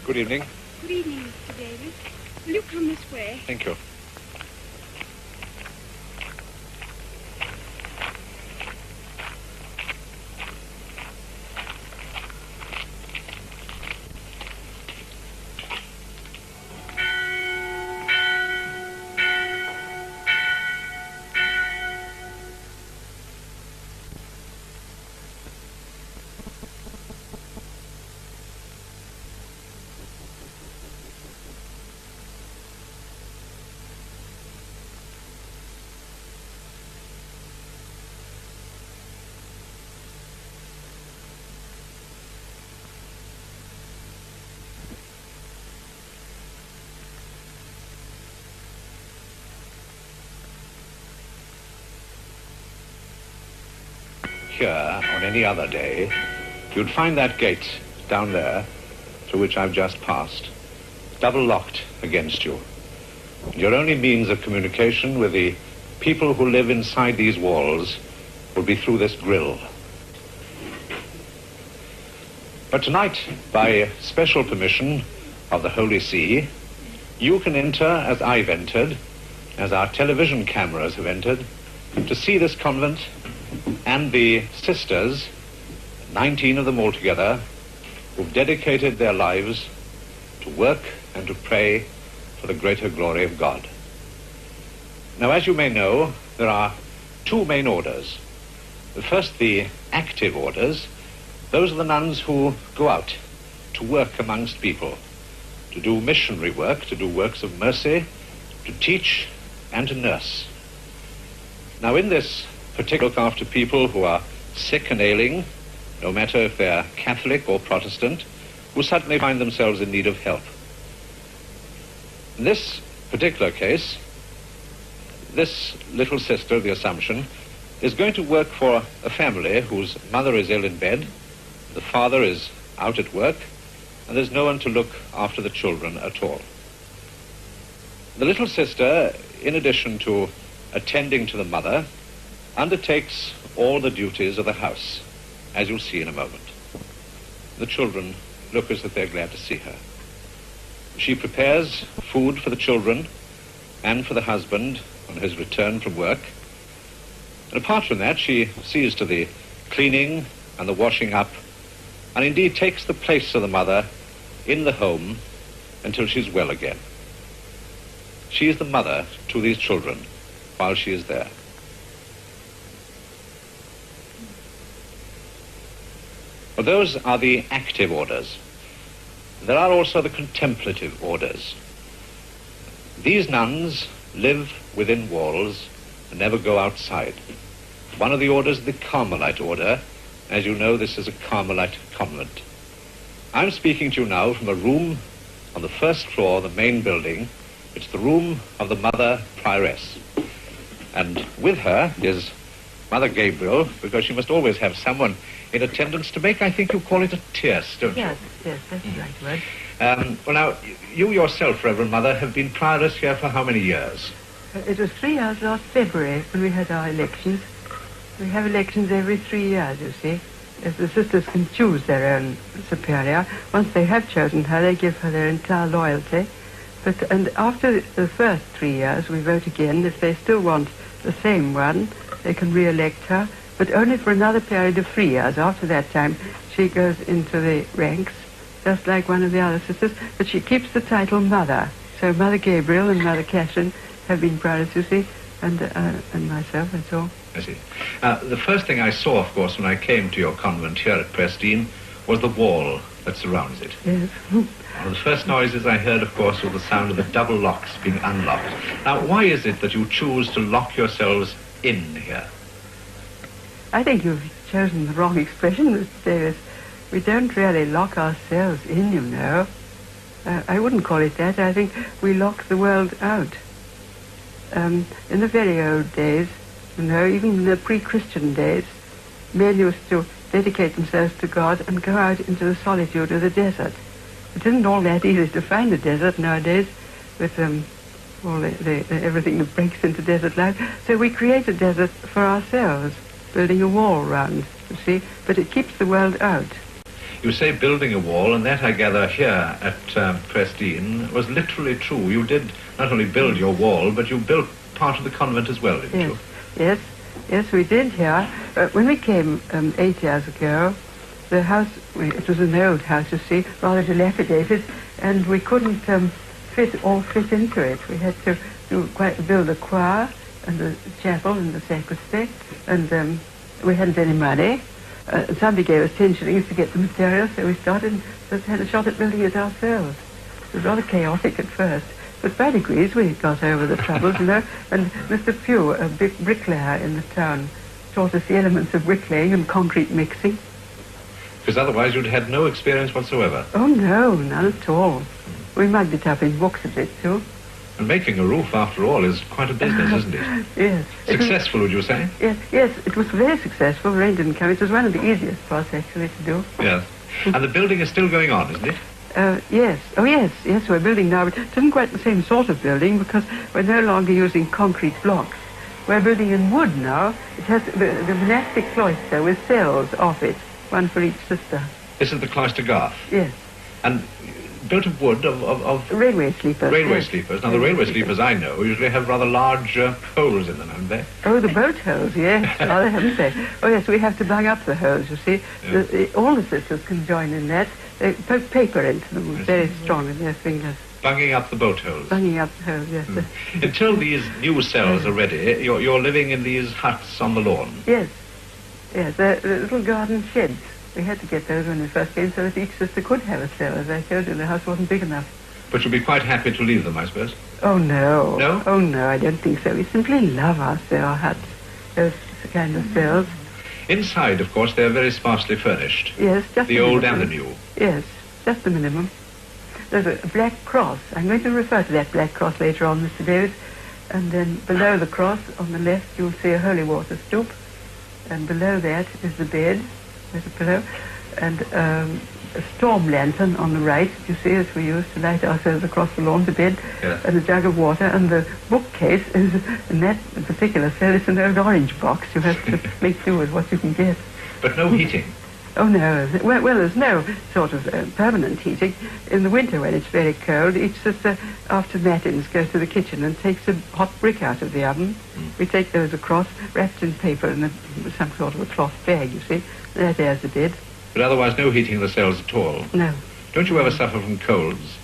Good evening. Good evening, Mr. Davis. Will you come this way? Thank you. Here, on any other day, you'd find that gate down there, through which I've just passed, double locked against you. Your only means of communication with the people who live inside these walls will be through this grill. But tonight, by special permission of the Holy See, you can enter as I've entered, as our television cameras have entered, to see this convent and the sisters, 19 of them altogether, who've dedicated their lives to work and to pray for the greater glory of God. Now, as you may know, there are two main orders. First, the active orders. Those are the nuns who go out to work amongst people, to do missionary work, to do works of mercy, to teach and to nurse. Now, in this particular, look after people who are sick and ailing, no matter if they're Catholic or Protestant, who suddenly find themselves in need of help. In this particular case, this little sister of the Assumption is going to work for a family whose mother is ill in bed, the father is out at work, and there's no one to look after the children at all. The little sister, in addition to attending to the mother, undertakes all the duties of the house, as you'll see in a moment. The children look as if they're glad to see her. She prepares food for the children and for the husband on his return from work. And apart from that, she sees to the cleaning and the washing up, and indeed takes the place of the mother in the home until she's well again. She is the mother to these children while she is there. Well, those are the active orders. There are also the contemplative orders. These nuns live within walls and never go outside. One of the orders is the Carmelite order. As you know, this is a Carmelite convent. I'm speaking to you now from a room on the first floor of the main building. It's the room of the Mother Prioress. And with her is Mother Gabriel, because she must always have someone in attendance to make, I think you call it a tierce, don't you? Yes, that's the right word. Well, now, you yourself, Reverend Mother, have been prioress here for how many years? It was 3 years last February when we had our elections. We have elections every 3 years, you see. If the sisters can choose their own superior, once they have chosen her, they give her their entire loyalty. And after the first 3 years, we vote again. If they still want the same one, they can re-elect her, but only for another period of 3 years. After that time, she goes into the ranks, just like one of the other sisters, but she keeps the title Mother. So Mother Gabriel and Mother Catherine have been prioress, you see, and myself, that's all. I see. The first thing I saw, of course, when I came to your convent here at Prestine was the wall that surrounds it. Yes. One of the first noises I heard, of course, was the sound of the double locks being unlocked. Now, why is it that you choose to lock yourselves in here? I think you've chosen the wrong expression, Mr. Davis. We don't really lock ourselves in, you know. I wouldn't call it that. I think we lock the world out. In the very old days, you know, even in the pre-Christian days, men used to dedicate themselves to God and go out into the solitude of the desert. It isn't all that easy to find a desert nowadays with all the everything that breaks into desert life. So we create a desert for ourselves, building a wall round, you see, but it keeps the world out. You say building a wall, and that I gather here at Prestine was literally true. You did not only build your wall, but you built part of the convent as well, didn't you? Yes, we did here. When we came 8 years ago, the house, it was an old house, you see, rather dilapidated, and we couldn't fit into it. We had to build a choir and a chapel and a sacristy, and we hadn't any money. Somebody gave us 10 shillings to get the materials, so we just had a shot at building it ourselves. It was rather chaotic at first, but by degrees we got over the troubles, you know, and Mr. Pugh, a big bricklayer in the town, taught us the elements of bricklaying and concrete mixing. Because otherwise you'd had no experience whatsoever. Oh, no, none at all. We mugged it up in books a bit, too. And making a roof, after all, is quite a business, isn't it? Yes. Successful, would you say? Yes, it was very successful. Rain didn't come. It was one of the easiest parts, actually, to do. Yes. And the building is still going on, isn't it? Yes. Oh, yes, we're building now, but it isn't quite the same sort of building because we're no longer using concrete blocks. We're building in wood now. It has the monastic cloister with cells off it, one for each sister. This is the cloister garth? Yes. And built of wood, of railway sleepers. Railway sleepers. Now, the railway sleepers I know usually have rather large holes in them, haven't they? Oh, the boat holes, yes. Rather, haven't they? Oh, yes, we have to bung up the holes, you see. Yes. All the sisters can join in that. They poke paper into them, very strong in their fingers. Bunging up the boat holes? Bunging up the holes, yes. Until these new cells are ready, you're living in these huts on the lawn? Yes. Yes, they're little garden sheds. We had to get those when we first came so that each sister could have a cell. As I told you, the house wasn't big enough. But you'd be quite happy to leave them, I suppose? Oh, no. No? Oh, no, I don't think so. We simply love our huts, those kind of cells. Inside, of course, they're very sparsely furnished. Yes, just the old and the new. Yes, just the minimum. There's a black cross. I'm going to refer to that black cross later on, Mr. Davis. And then below the cross, on the left, you'll see a holy water stoop. And below that is the bed. There's a pillow, and a storm lantern on the right, you see, as we used to light ourselves across the lawn to bed, and a jug of water, and the bookcase is, in that particular cell, it's an old orange box. You have to make do with what you can get. But no heating? Oh, no. Well, there's no sort of permanent heating. In the winter, when it's very cold, each sister, after matins, goes to the kitchen and takes a hot brick out of the oven. We take those across, wrapped in paper in some sort of a cloth bag, you see. There's the bed. But otherwise no heating in the cells at all? No. Don't you ever suffer from colds?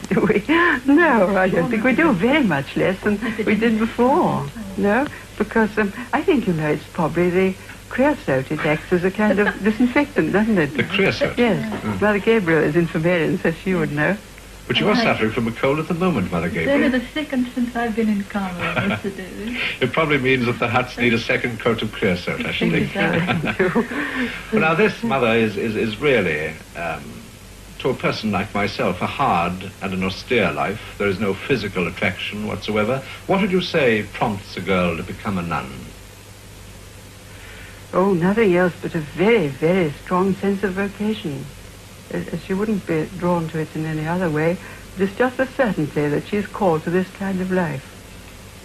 Do we? No, I don't think we do. Very much less than we did before. No, because I think, you know, it's probably the creosote. It acts as a kind of disinfectant, doesn't it? The creosote? Yes. Mother Gabriel is infirmarian, so she would know. But you are suffering from a cold at the moment, Mother Gabriel. It's only the second since I've been in Carmelite, Mr. Davis. It probably means that the huts need a second coat of creosote, I should think. Well, now this, Mother, is really, to a person like myself, a hard and an austere life. There is no physical attraction whatsoever. What would you say prompts a girl to become a nun? Oh, nothing else but a very, very strong sense of vocation. She wouldn't be drawn to it in any other way. It's just a certainty that she's called to this kind of life.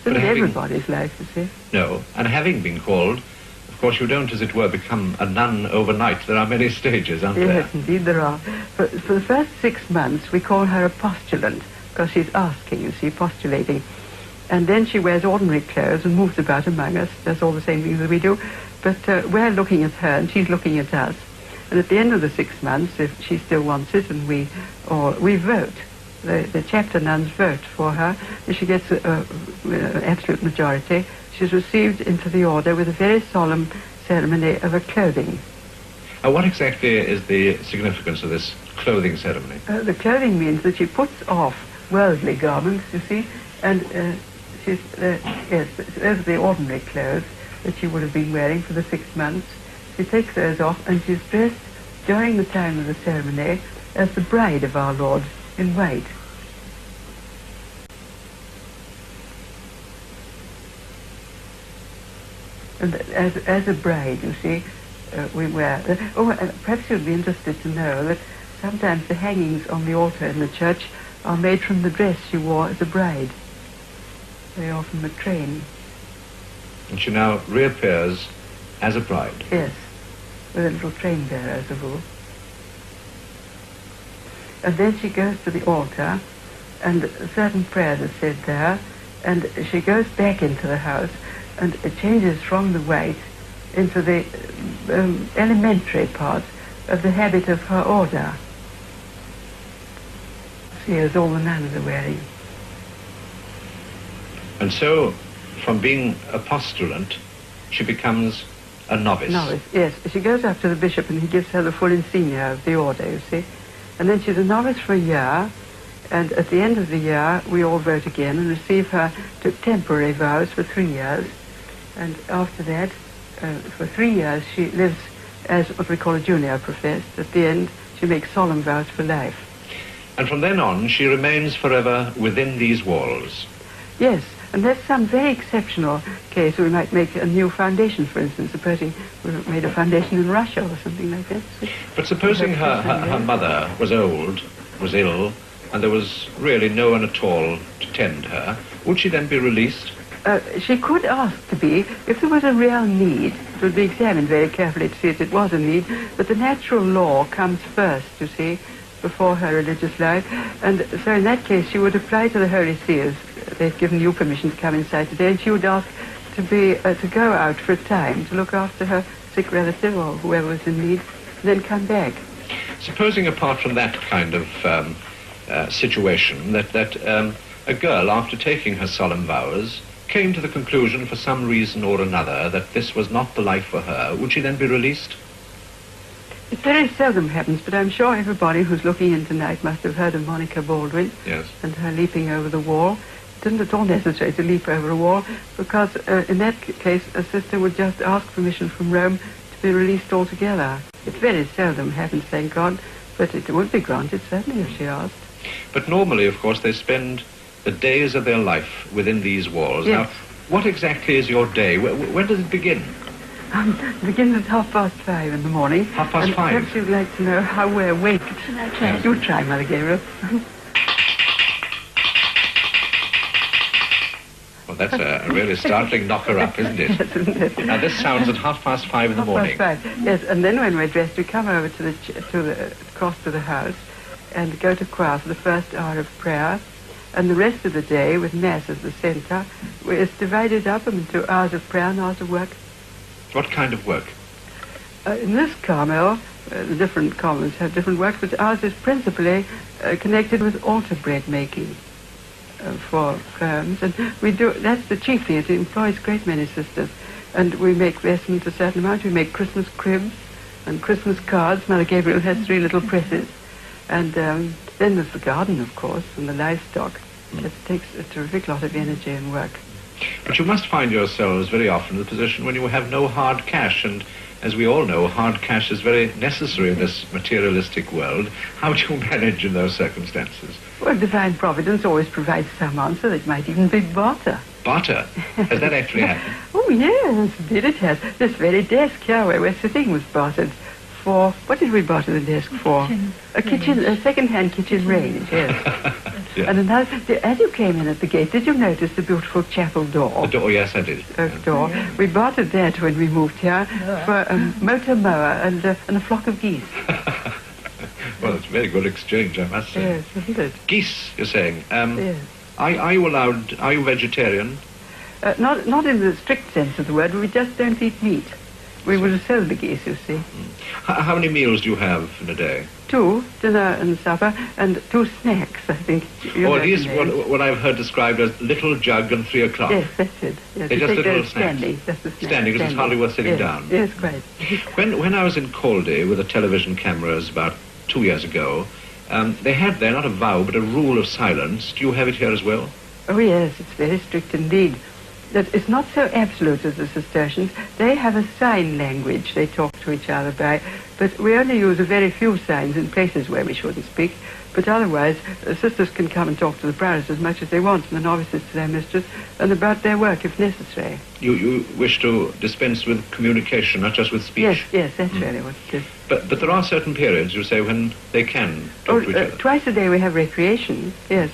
It's everybody's life, you see. No, and having been called, of course you don't, as it were, become a nun overnight. There are many stages, aren't there? Yes, indeed there are. For the first 6 months, we call her a postulant, because she's asking, you see, postulating. And then she wears ordinary clothes and moves about among us, does all the same things that we do. But we're looking at her and she's looking at us. And at the end of the 6 months, if she still wants it, and we vote. The chapter nuns vote for her. If she gets an absolute majority, she's received into the order with a very solemn ceremony of a clothing. What exactly is the significance of this clothing ceremony? The clothing means that she puts off worldly garments, you see, and those are the ordinary clothes that she would have been wearing for the 6 months. She takes those off, and she's dressed during the time of the ceremony as the bride of our Lord in white. And as a bride, you see, we wear... perhaps you'd be interested to know that sometimes the hangings on the altar in the church are made from the dress she wore as a bride. Very often the train. And she now reappears as a bride? Yes, with a little train bearer as a rule. And then she goes to the altar, and certain prayers are said there, and she goes back into the house, and it changes from the white into the elementary part of the habit of her order. See, as all the nuns are wearing. And so, from being a postulant, she becomes a novice. Novice, yes. She goes up to the bishop and he gives her the full insignia of the order, you see. And then she's a novice for a year, and at the end of the year we all vote again and receive her to temporary vows for 3 years. And after that, for 3 years she lives as what we call a junior professed. At the end she makes solemn vows for life. And from then on she remains forever within these walls. Yes, and that's some very exceptional case. We might make a new foundation, for instance, supposing we made a foundation in Russia or something like that. But supposing her mother was old, was ill, and there was really no one at all to tend her, would she then be released? She could ask to be. If there was a real need, it would be examined very carefully to see if it was a need, but the natural law comes first, you see, before her religious life, and so in that case she would apply to the Holy See, as they've given you permission to come inside today, and she would ask to be to go out for a time to look after her sick relative or whoever was in need, and then come back. Supposing, apart from that kind of situation, that a girl, after taking her solemn vows, came to the conclusion for some reason or another that this was not the life for her, would she then be released? It very seldom happens, but I'm sure everybody who's looking in tonight must have heard of Monica Baldwin. Yes. And her leaping over the wall. It isn't at all necessary to leap over a wall, because in that case a sister would just ask permission from Rome to be released altogether. It very seldom happens, thank God, but it would be granted, certainly, if she asked. But normally, of course, they spend the days of their life within these walls. Yes. Now, what exactly is your day? When does it begin? It begins at 5:30 in the morning. 5:30? Perhaps you'd like to know how we're waked. Can I try? You try, Mother Gabriel. Well, that's a really startling knocker-up, isn't it? Yes, isn't it? Now, this sounds at 5:30 in the morning. 5:30, yes, and then when we're dressed, we come over to the across to the house and go to choir for the first hour of prayer, and the rest of the day, with Mass as the centre, is divided up into hours of prayer and hours of work. What kind of work? In this Carmel, the different convents have different work, but ours is principally connected with altar bread making for firms, and we do. That's the chief thing. It employs a great many sisters, and we make vestments a certain amount. We make Christmas cribs and Christmas cards. Mother Gabriel has 3 little presses, and then there's the garden, of course, and the livestock. It takes a terrific lot of energy and work. But you must find yourselves very often in the position when you have no hard cash, and as we all know, hard cash is very necessary in this materialistic world. How do you manage in those circumstances? Well, divine providence always provides some answer. It might even be barter. Barter? Has that actually happened? Oh, yes, indeed it has. This very desk here where we're sitting was bartered for... What did we barter the desk for? A second-hand kitchen range, yes. Yeah. And another, as you came in at the gate, did you notice the beautiful chapel door? The door, yes, I did. Door. We bartered that when we moved here for a motor mower and a flock of geese. Well, it's a very good exchange, I must say. Yes, isn't it? Geese, you're saying. Yes. Are you vegetarian? Not in the strict sense of the word. We just don't eat meat. We will sell the geese, you see. How many meals do you have in a day? 2, dinner and supper, and 2 snacks, I think. Or these, what I've heard described as little jug and 3 o'clock. Yes, that's it. Yes, They're just little snacks. Standing, that's the snack. Standing, because it's hardly worth sitting yes, down. Yes, quite. When I was in Caldy with the television cameras about 2 years ago, they had there not a vow but a rule of silence. Do you have it here as well? Oh, yes, it's very strict indeed. That it's not so absolute as the Cistercians. They have a sign language they talk to each other by, but we only use a very few signs in places where we shouldn't speak. But otherwise, sisters can come and talk to the prioress as much as they want, and the novices to their mistress, and about their work if necessary. You wish to dispense with communication, not just with speech? Yes, that's really what it is. But there are certain periods, you say, when they can talk to each other. Twice a day we have recreation, yes,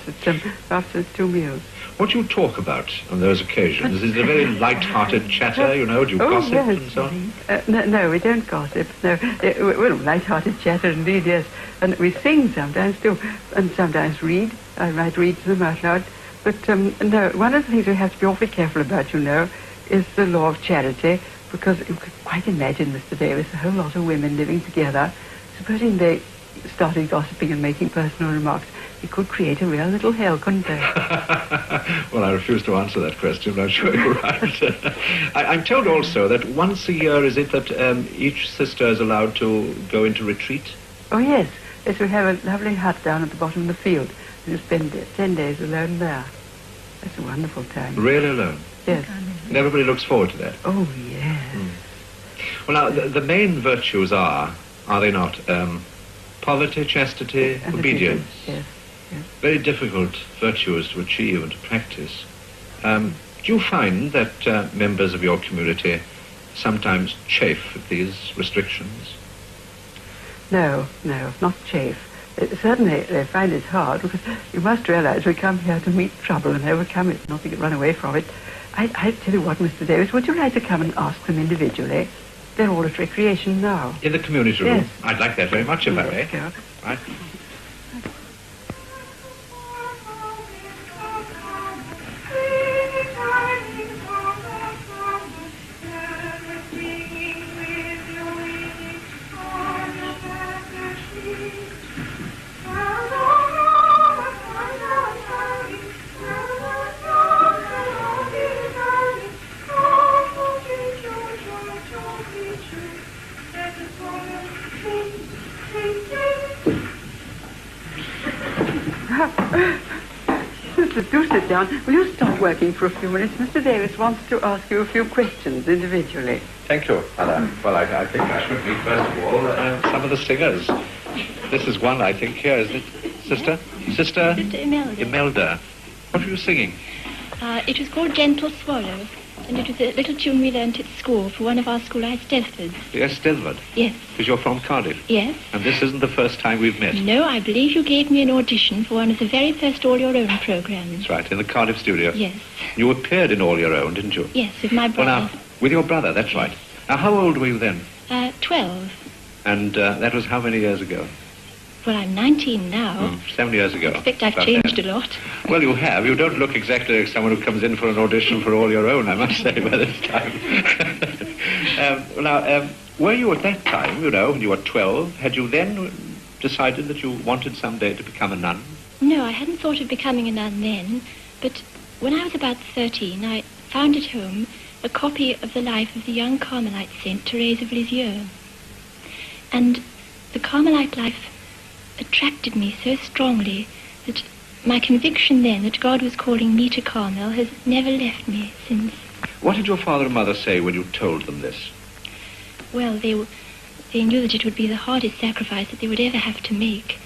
after 2 meals. What do you talk about on those occasions? Is it a very light-hearted chatter, you know? Do you gossip yes, and so on? No, we don't gossip. No, well, light-hearted chatter indeed, yes. And we sing sometimes too, and sometimes read. I might read to them out loud. But no, one of the things we have to be awfully careful about, you know, is the law of charity, because you could quite imagine, Mr. Davis, a whole lot of women living together. Supposing they started gossiping and making personal remarks, it could create a real little hell, couldn't they? Well, I refuse to answer that question. I'm sure you're right. I'm told also that once a year, is it that each sister is allowed to go into retreat? Oh, yes. Yes, we have a lovely hut down at the bottom of the field. You spend 10 days alone there. That's a wonderful time. Really alone? Yes. And everybody looks forward to that? Oh, yes. Well, now, the main virtues are they not? Poverty, chastity, And obedience. Yes, yes. Very difficult virtues to achieve and to practice. Do you find that members of your community sometimes chafe at these restrictions? No, not chafe. Certainly they find it hard, because you must realize we come here to meet trouble and overcome it, not to run away from it. I tell you what, Mr. Davis, would you like to come and ask them individually? They're all at recreation now. In the community room? Yes. I'd like that very much, if I may. Yes, Right. Sister, do sit down. Will you stop working for a few minutes? Mr. Davis wants to ask you a few questions individually. Thank you, Mother. Well, I think I should meet, first of all, some of the singers. This is one, I think, here, isn't it? Sister? Sister Imelda. Imelda. What were you singing? It was called Gentle Swallow, and it was a little tune we learnt at school for one of our school Eisteddfords. Yes, Stilford. Yes. Because you're from Cardiff. Yes. And this isn't the first time we've met. No, I believe you gave me an audition for one of the very first All Your Own programs. That's right, in the Cardiff studio. Yes. You appeared in All Your Own, didn't you? Yes, with my brother. Well, now, with your brother, that's right. Now, how old were you then? 12. And that was how many years ago? Well, I'm 19 now. 7 years ago. I expect I've About changed then. a lot. Well, you have. You don't look exactly like someone who comes in for an audition for All Your Own, I must say, by this time. Were you at that time, you know, when you were 12, had you then decided that you wanted someday to become a nun? No, I hadn't thought of becoming a nun then, but when I was about 13, I found at home a copy of the life of the young Carmelite saint, Therese of Lisieux. And the Carmelite life attracted me so strongly that my conviction then that God was calling me to Carmel has never left me since. What did your father and mother say when you told them this? Well, they knew that it would be the hardest sacrifice that they would ever have to make.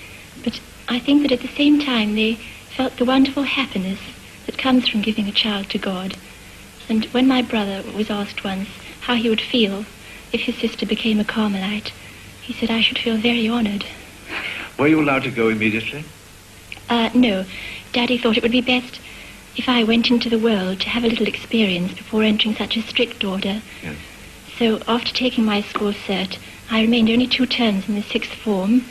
But I think that at the same time they felt the wonderful happiness that comes from giving a child to God. And when my brother was asked once how he would feel if his sister became a Carmelite, he said, I should feel very honored. Were you allowed to go immediately? No. Daddy thought it would be best if I went into the world to have a little experience before entering such a strict order. Yes. So after taking my school cert, I remained only 2 terms in the 6th form,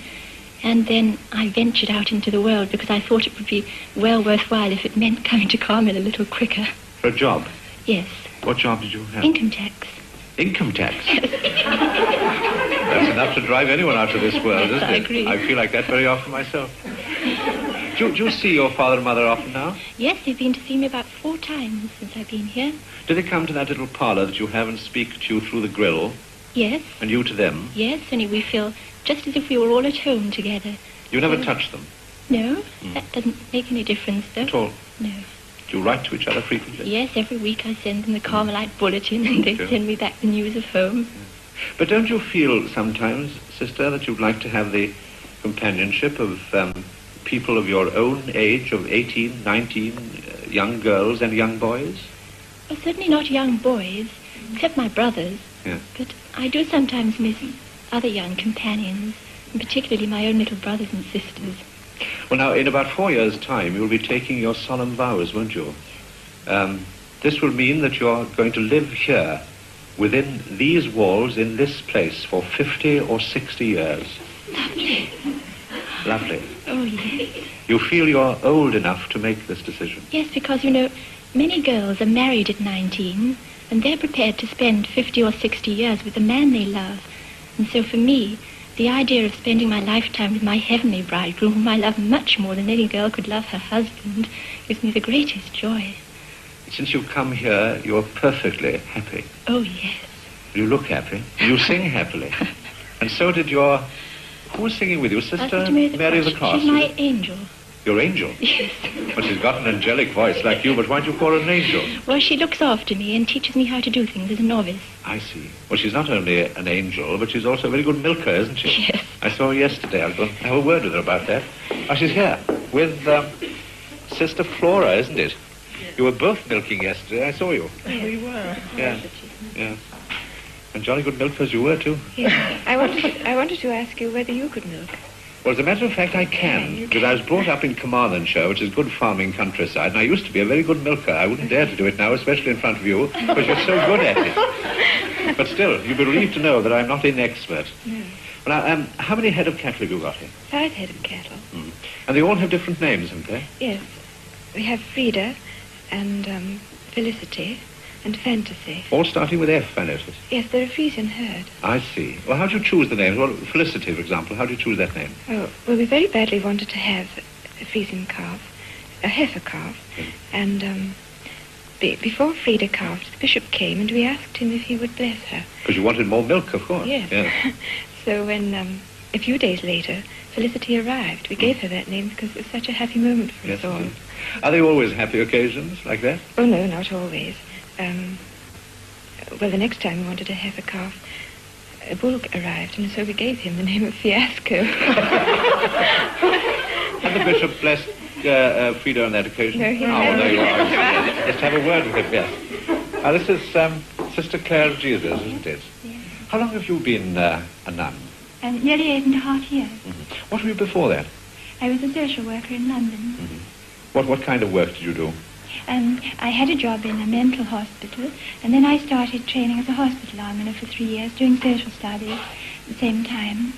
and then I ventured out into the world because I thought it would be well worthwhile if it meant coming to Carmel a little quicker. For a job? Yes. What job did you have? Income tax. Income tax? That's enough to drive anyone out of this world, isn't it? I agree. I feel like that very often myself. Do you see your father and mother often now? Yes, they've been to see me about 4 times since I've been here. Do they come to that little parlour that you have and speak to you through the grill, Yes. and you to them? Yes, only we feel just as if we were all at home together. You never touch them? No, that doesn't make any difference, though. At all? No. Do you write to each other frequently? Yes, every week I send them the Carmelite bulletin and they Sure. send me back the news of home. But don't you feel sometimes, sister, that you'd like to have the companionship of people of your own age, of 18, 19, young girls and young boys? Well, certainly not young boys, except my brothers. Yeah. But I do sometimes miss other young companions, and particularly my own little brothers and sisters. Well, now, in about 4 years' time, you'll be taking your solemn vows, won't you? This will mean that you're going to live here, within these walls, in this place, for 50 or 60 years. Lovely. Lovely. Oh, yes. You feel you're old enough to make this decision? Yes, because, you know, many girls are married at 19, and they're prepared to spend 50 or 60 years with the man they love. And so for me, the idea of spending my lifetime with my heavenly bridegroom, whom I love much more than any girl could love her husband, gives me the greatest joy. Since you've come here, you're perfectly happy. Oh, yes. You look happy. You sing happily. And so did your... Who was singing with you? Sister Mary of the Cross? She's my angel. Your angel? Yes. Well, she's got an angelic voice like you, but why do you call her an angel? Well, she looks after me and teaches me how to do things as a novice. I see. Well, she's not only an angel, but she's also a very good milker, isn't she? Yes. I saw her yesterday. I'll go have a word with her about that. Oh, she's here with Sister Flora, isn't it? Yes. You were both milking yesterday. I saw you. Yes. We were. Yeah. Yeah. And jolly good milkers you were, too. Yes. I wanted to ask you whether you could milk. Well, as a matter of fact, I can, because I was brought up in Carmarthenshire, which is good farming countryside, and I used to be a very good milker. I wouldn't dare to do it now, especially in front of you, because you're so good at it. But still, you'll be relieved to know that I'm not inexpert. No. Well, now, how many head of cattle have you got here? 5 head of cattle. Mm. And they all have different names, haven't they? Yes. We have Frida and Felicity and Fantasy. All starting with F, I notice. Yes, they're a Frisian herd. I see. Well, how do you choose the names? Well, Felicity, for example, how do you choose that name? Oh, well, we very badly wanted to have a Frisian calf, a heifer calf, and before Frida calved, the bishop came and we asked him if he would bless her. Because you wanted more milk, of course. Yes. Yeah. So when, a few days later, Felicity arrived, we gave her that name because it was such a happy moment for Yes, us all. indeed. Are they always happy occasions like that? Oh, no, not always. Well, the next time we wanted a heifer calf, a bull arrived, and so we gave him the name of Fiasco. And the bishop blessed Frida on that occasion? No, he Oh, well, hadn't. there you are. Let's have a word with him, yes. Now, this is Sister Clare of Jesus, isn't it? Yes. How long have you been a nun? Nearly 8.5 years. Mm-hmm. What were you before that? I was a social worker in London. Mm-hmm. What kind of work did you do? I had a job in a mental hospital, and then I started training as a hospital almoner for 3 years, doing social studies at the same time.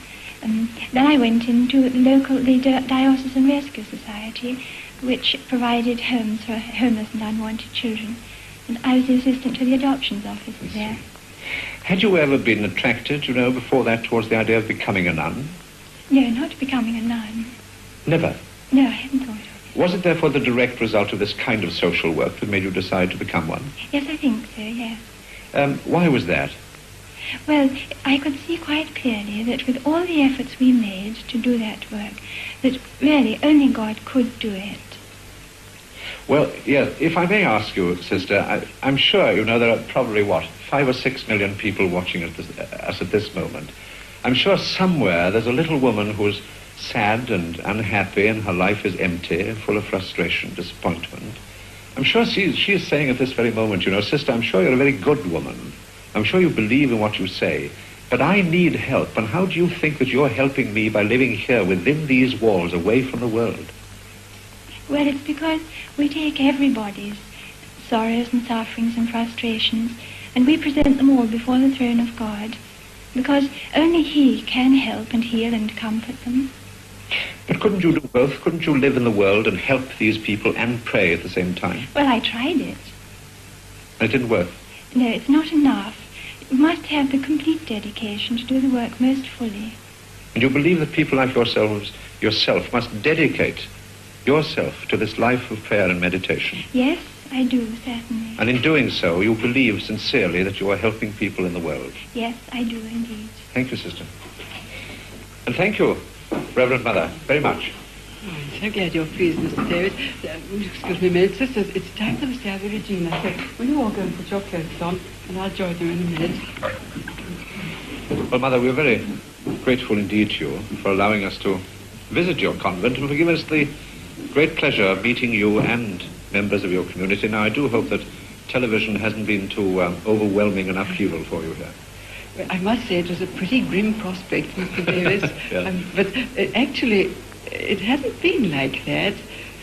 Then I went into the Diocesan Rescue Society, which provided homes for homeless and unwanted children. And I was the assistant to the adoptions officer there. Had you ever been attracted, before that, towards the idea of becoming a nun? No, not becoming a nun. Never? No, I hadn't thought of it. Was it therefore the direct result of this kind of social work that made you decide to become one? Yes, I think so, yes. Why was that? Well, I could see quite clearly that with all the efforts we made to do that work, that really only God could do it. Well, yes, if I may ask you, Sister, I'm sure, there are probably, 5 or 6 million people watching us at this moment. I'm sure somewhere there's a little woman who's sad and unhappy, and her life is empty, full of frustration, disappointment. I'm sure she is saying at this very moment, Sister, I'm sure you're a very good woman. I'm sure you believe in what you say, but I need help. And how do you think that you're helping me by living here within these walls, away from the world? Well, it's because we take everybody's sorrows and sufferings and frustrations, and we present them all before the throne of God, because only He can help and heal and comfort them. But couldn't you do both? Couldn't you live in the world and help these people and pray at the same time? Well, I tried it. And it didn't work? No, it's not enough. You must have the complete dedication to do the work most fully. And you believe that people like yourself must dedicate yourself to this life of prayer and meditation? Yes, I do, certainly. And in doing so, you believe sincerely that you are helping people in the world? Yes, I do indeed. Thank you, Sister. And thank you, Reverend Mother, very much. Oh, I'm so glad you're pleased, Mr. Davis. Excuse me a minute, sisters. It's time for the Savvy Regina. So will you all go and put your coats on, and I'll join you in a minute. Well, Mother, we're very grateful indeed to you for allowing us to visit your convent and for giving us the great pleasure of meeting you and members of your community. Now, I do hope that television hasn't been too overwhelming an upheaval for you here. Well, I must say it was a pretty grim prospect, Mr. Davis. Yeah. But actually, it hasn't been like that.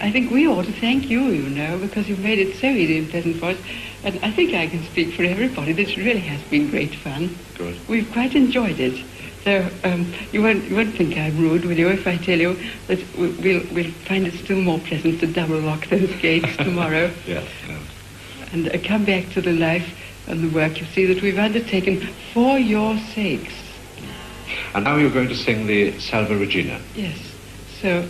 I think we ought to thank you, you know, because you've made it so easy and pleasant for us. And I think I can speak for everybody that it really has been great fun. Good. We've quite enjoyed it. So you won't think I'm rude, will you, if I tell you that we'll find it still more pleasant to double lock those gates tomorrow. Yes. Yes. And come back to the life and the work you see that we've undertaken for your sakes. And now you're going to sing the Salve Regina. Yes. So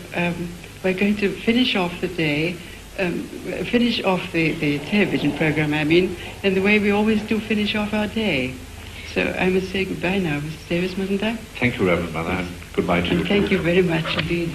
we're going to finish off the day, finish off the television program, I mean, in the way we always do finish off our day. So I must say goodbye now, Mr. Davis, mustn't I? Thank you, Reverend Mother, and goodbye to you. And thank you very much indeed.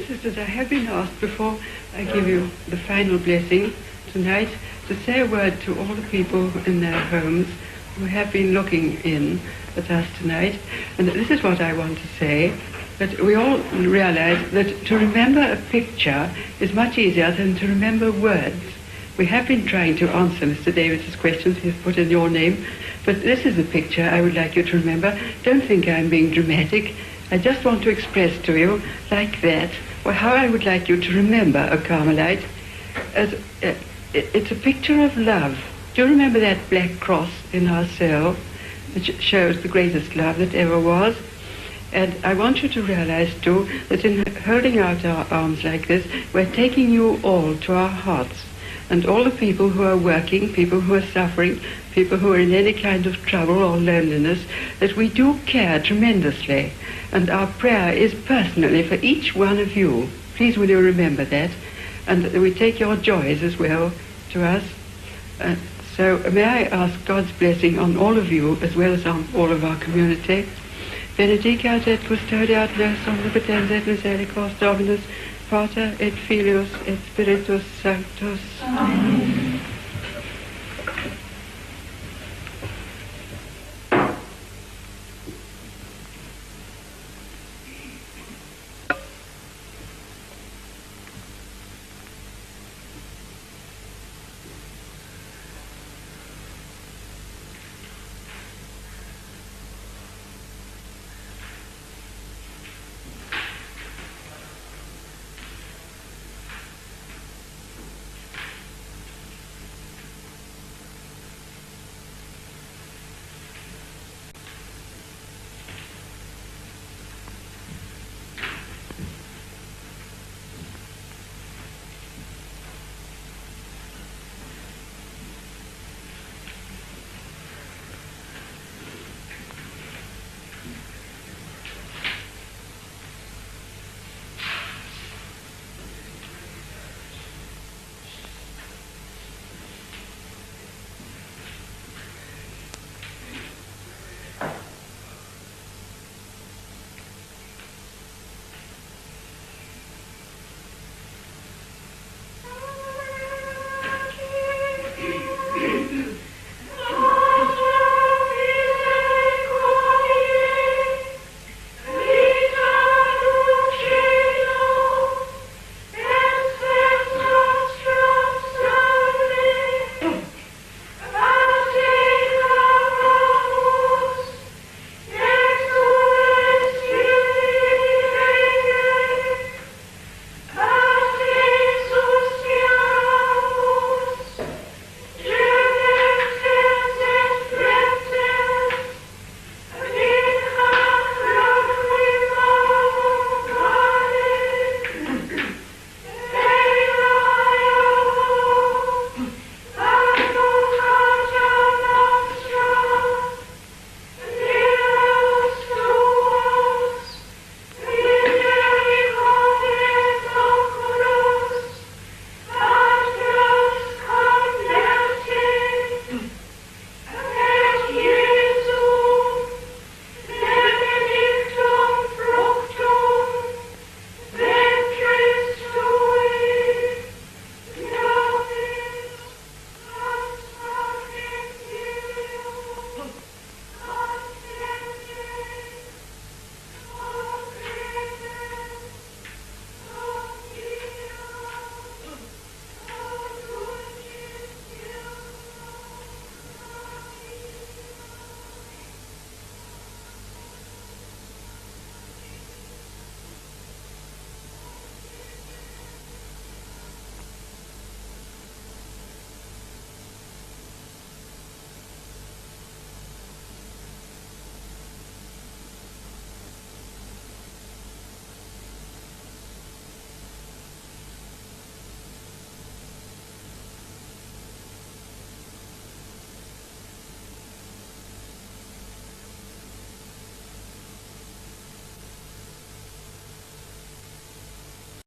Sisters, I have been asked before I give you the final blessing tonight to say a word to all the people in their homes who have been looking in at us tonight. And this is what I want to say, that we all realize that to remember a picture is much easier than to remember words. We have been trying to answer Mr. Davis's questions he's put in your name, but this is the picture I would like you to remember. Don't think I'm being dramatic. I just want to express to you, like that, how I would like you to remember a Carmelite. It's a picture of love. Do you remember that black cross in our cell, which shows the greatest love that ever was? And I want you to realize, too, that in holding out our arms like this, we're taking you all to our hearts. And all the people who are working, people who are suffering, people who are in any kind of trouble or loneliness, that we do care tremendously. And our prayer is personally for each one of you. Please will you remember that? And we take your joys as well to us. So may I ask God's blessing on all of you as well as on all of our community. Benedicat et custodiat nos omnipotens et misericors Dominus, Pater et Filius et Spiritus Sanctus. Amen.